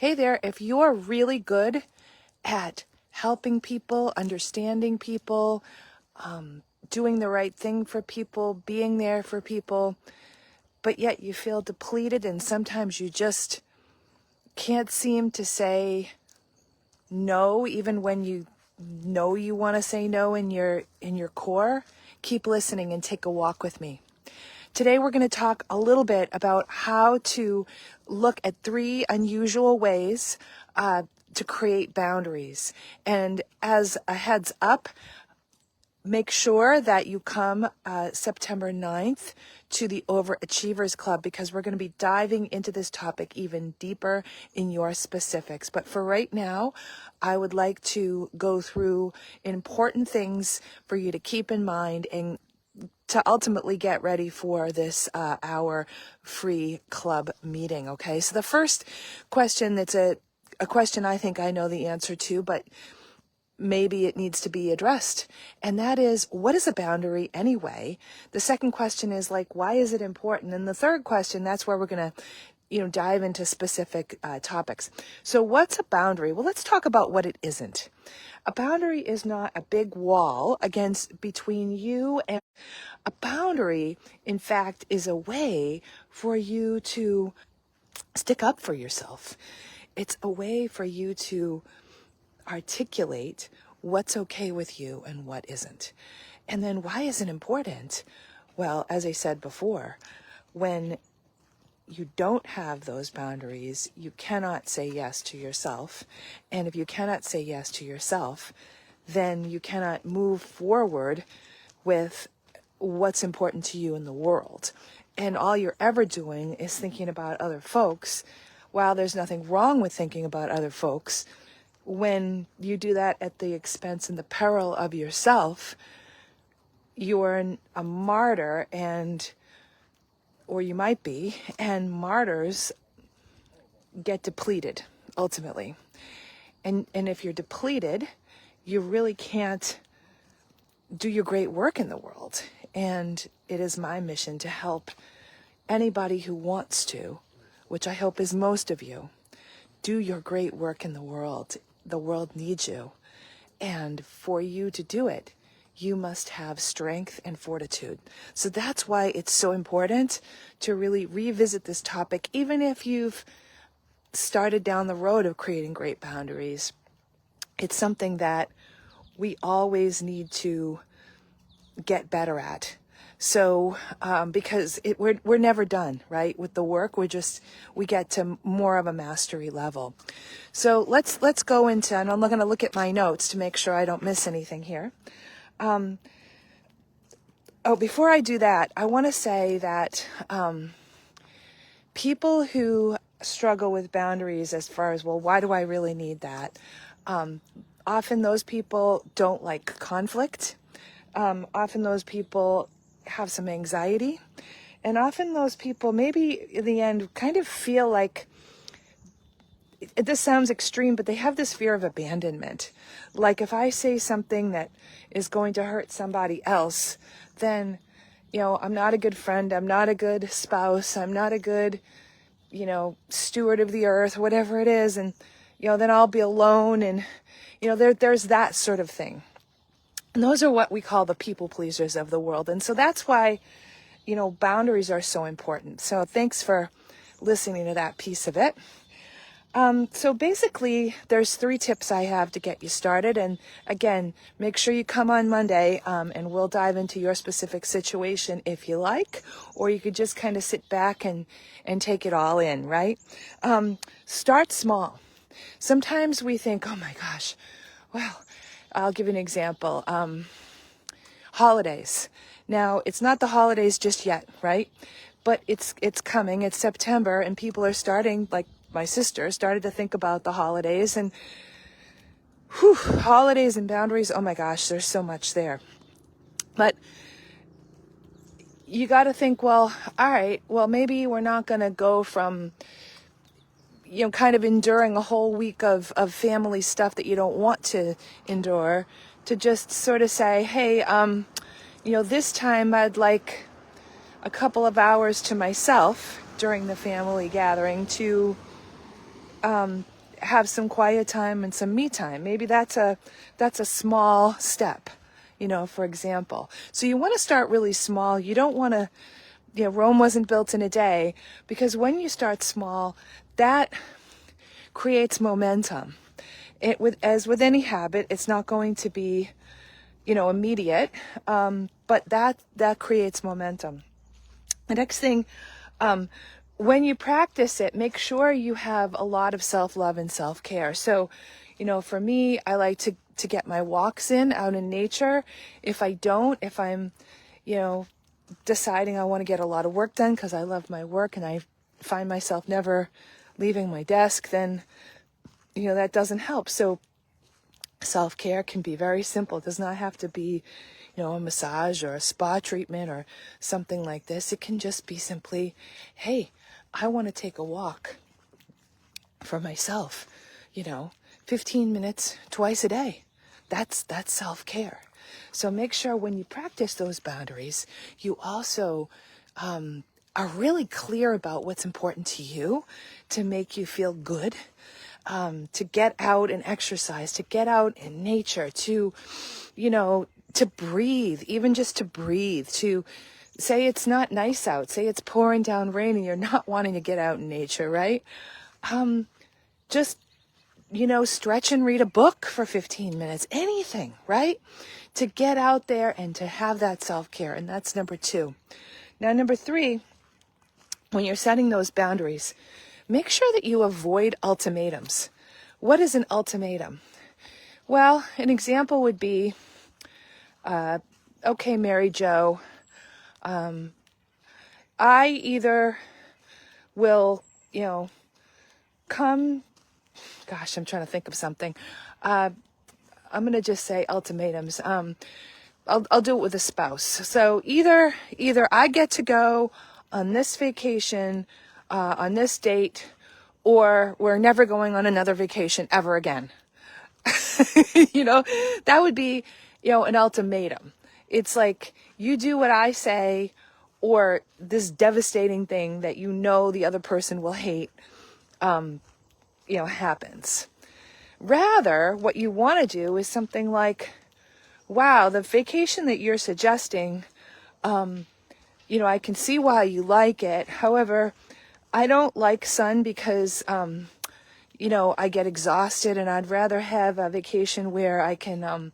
Hey there, if you're really good at helping people, understanding people, doing the right thing for people, being there for people, but yet you feel depleted and sometimes you just can't seem to say no, even when you know you want to say no in your core, keep listening and take a walk with me. Today we're going to talk a little bit about how to look at 3 unusual ways to create boundaries. And as a heads up, make sure that you come September 9th to the Overachievers Club, because we're going to be diving into this topic even deeper in your specifics. But for right now, I would like to go through important things for you to keep in mind and to ultimately get ready for this hour free club meeting. Okay, so the first question, that's a question I think I know the answer to, but maybe it needs to be addressed. And that is, what is a boundary anyway? The second question is why is it important? And the third question, that's where we're going to dive into specific topics. So what's a boundary? Well, let's talk about what it isn't. A boundary is not a big wall between you and a boundary, in fact, is a way for you to stick up for yourself. It's a way for you to articulate what's okay with you and what isn't. And then why is it important? Well, as I said before, when you don't have those boundaries, you cannot say yes to yourself. And if you cannot say yes to yourself, then you cannot move forward with what's important to you in the world. And all you're ever doing is thinking about other folks. While there's nothing wrong with thinking about other folks, when you do that at the expense and the peril of yourself, you're a martyr, or you might be, and martyrs get depleted ultimately. And if you're depleted, you really can't do your great work in the world. And it is my mission to help anybody who wants to, which I hope is most of you, do your great work in the world. The world needs you. And for you to do it, you must have strength and fortitude. So that's why it's so important to really revisit this topic, even if you've started down the road of creating great boundaries. It's something that we always need to get better at. So, because we're never done, right? With the work, we get to more of a mastery level. So let's go into, and I'm going to look at my notes to make sure I don't miss anything here. Before I do that, I want to say that people who struggle with boundaries as far as, well, why do I really need that? Often those people don't like conflict. Often those people have some anxiety. And often those people, maybe in the end, kind of feel like, this sounds extreme, but they have this fear of abandonment. Like if I say something that is going to hurt somebody else, then, I'm not a good friend. I'm not a good spouse. I'm not a good, steward of the earth, whatever it is. And, then I'll be alone. And, there's that sort of thing. And those are what we call the people pleasers of the world. And so that's why, boundaries are so important. So thanks for listening to that piece of it. So basically, there's 3 tips I have to get you started. And again, make sure you come on Monday, and we'll dive into your specific situation if you like, or you could just kind of sit back and take it all in, right? Start small. Sometimes we think, oh my gosh, well, I'll give you an example. Holidays. Now, it's not the holidays just yet, right? But it's coming. It's September, and people are starting, like my sister started to think about the holidays. And holidays and boundaries, oh my gosh, there's so much there. But you got to think, well, all right, well, maybe we're not going to go from kind of enduring a whole week of family stuff that you don't want to endure, to just sort of say, hey, this time I'd like a couple of hours to myself during the family gathering to have some quiet time and some me time. Maybe that's a small step, for example. So you want to start really small. You don't want to, Rome wasn't built in a day, because when you start small, that creates momentum. As with any habit, it's not going to be, immediate, but that creates momentum. The next thing, when you practice it, make sure you have a lot of self-love and self-care. So, for me, I like to get my walks in out in nature. If I'm, deciding I want to get a lot of work done because I love my work and I find myself never leaving my desk, then, that doesn't help. So self-care can be very simple. It does not have to be, a massage or a spa treatment or something like this. It can just be simply, hey, I want to take a walk for myself, 15 minutes twice a day. That's self-care. So make sure when you practice those boundaries, you also are really clear about what's important to you to make you feel good, to get out and exercise, to get out in nature, to, to breathe, even just to breathe, to say it's not nice out, say it's pouring down rain and you're not wanting to get out in nature, right? Just, stretch and read a book for 15 minutes, anything, right? To get out there and to have that self-care. And that's number 2. Now, number 3, when you're setting those boundaries, make sure that you avoid ultimatums. What is an ultimatum? Well, an example would be, okay, Mary Jo, I either will, come, gosh, I'm trying to think of something. I'm going to just say ultimatums. I'll do it with a spouse. So either I get to go on this vacation, on this date, or we're never going on another vacation ever again. That would be, an ultimatum. It's like, you do what I say, or this devastating thing that the other person will hate, happens. Rather, what you want to do is something like, wow, the vacation that you're suggesting, I can see why you like it. However, I don't like sun because, I get exhausted, and I'd rather have a vacation where I can,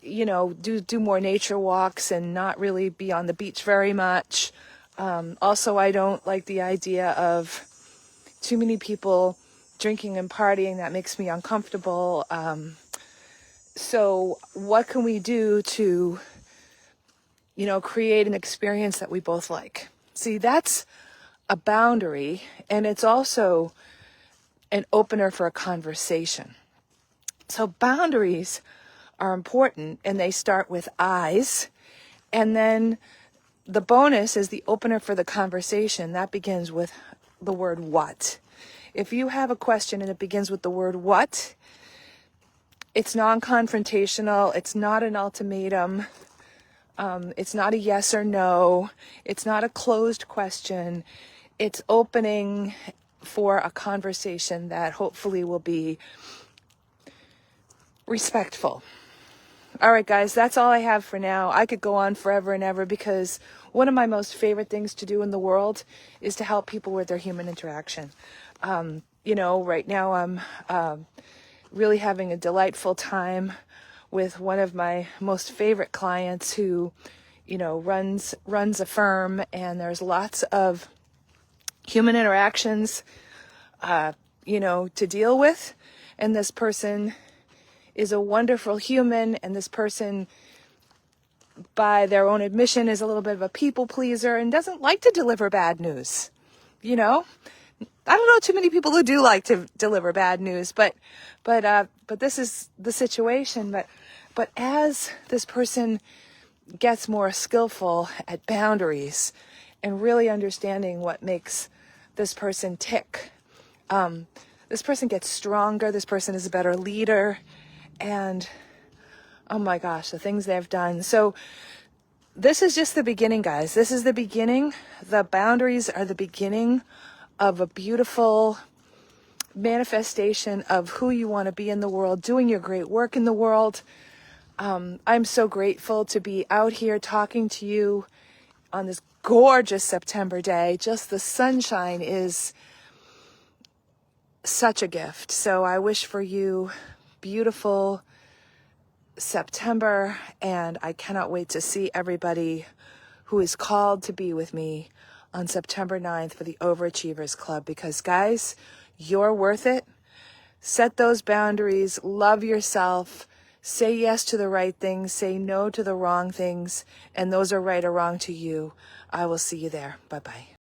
do more nature walks and not really be on the beach very much. Also, I don't like the idea of too many people drinking and partying. That makes me uncomfortable. So what can we do to, create an experience that we both like? See, that's a boundary, and it's also an opener for a conversation. So boundaries are important, and they start with I's, and then the bonus is the opener for the conversation. That begins with the word what. If you have a question and it begins with the word what, it's non-confrontational, it's not an ultimatum, it's not a yes or no, it's not a closed question, it's opening for a conversation that hopefully will be respectful. All right, guys, that's all I have for now. I could go on forever and ever, because one of my most favorite things to do in the world is to help people with their human interaction. Right now I'm really having a delightful time with one of my most favorite clients who, runs a firm, and there's lots of human interactions, to deal with. And this person is a wonderful human, and this person, by their own admission, is a little bit of a people pleaser and doesn't like to deliver bad news. I don't know too many people who do like to deliver bad news, but this is the situation. But as this person gets more skillful at boundaries and really understanding what makes this person tick, this person gets stronger. This person is a better leader, and oh my gosh, the things they've done. So this is just the beginning, guys. This is the beginning. The boundaries are the beginning of a beautiful manifestation of who you want to be in the world, doing your great work in the world. I'm so grateful to be out here talking to you on this gorgeous September day. Just the sunshine is such a gift. So I wish for you beautiful September, and I cannot wait to see everybody who is called to be with me on September 9th for the Overachievers Club, because guys, you're worth it. Set those boundaries, love yourself, say yes to the right things, say no to the wrong things, and those are right or wrong to you. I will see you there. Bye-bye.